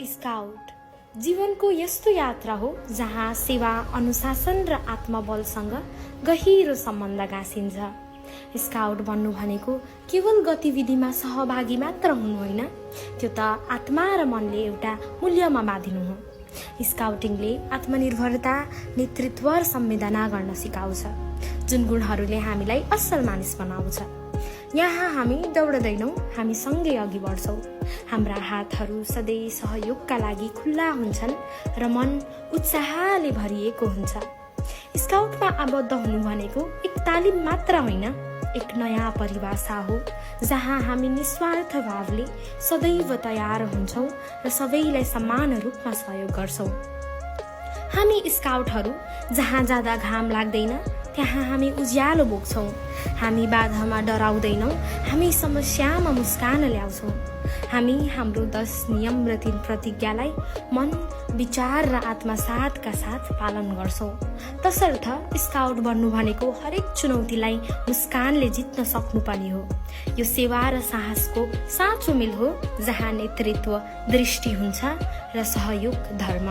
Scout जीवनको यस्तो यात्रा हो जहाँ सेवा, अनुशासन र आत्मबलसँग गहिरो सम्बन्ध गाँसिन्छ। स्काउट बन्नु भनेको केवल गतिविधिमा सहभागी मात्र हुनु होइन, त्यो त आत्मा र मनले एउटा मूल्यमा बाँधिनु हो। स्काउटिङले आत्मनिर्भरता, नेतृत्व र संवेदना गर्न सिकाउँछ, जुन गुणहरूले हामीलाई असल मानिस बनाउँछ। यहाँ हामी दौड्दैनौँ, हामी सँगै अघि बढ्छौँ। हाम्रा हातहरू सधैँ सहयोगका लागि खुल्ला हुन्छन् र मन उत्साहले भरिएको हुन्छ। स्काउटमा आबद्ध हुनु भनेको एक तालिम मात्र होइन, एक नयाँ परिभाषा हो जहाँ हामी निस्वार्थ भावले सदैव तयार हुन्छौँ र सबैलाई समान रूपमा सहयोग गर्छौँ। हामी स्काउटहरू जहाँ जाँदा घाम लाग्दैन त्यहाँ हामी उज्यालो बोक्छौँ। हामी बाधामा डराउँदैनौँ, हामी समस्यामा मुस्कान ल्याउँछौँ। हामी हाम्रो 10 नियम र 3 प्रतिज्ञालाई मन, विचार र आत्मसातका साथ पालन गर्छौँ। तसर्थ स्काउट बन्नु भनेको हरेक चुनौतीलाई मुस्कानले जित्न सक्नुपर्ने हो। यो सेवा र साहसको साँचो मेल हो जहाँ नेतृत्व दृष्टि हुन्छ र सहयोग धर्म।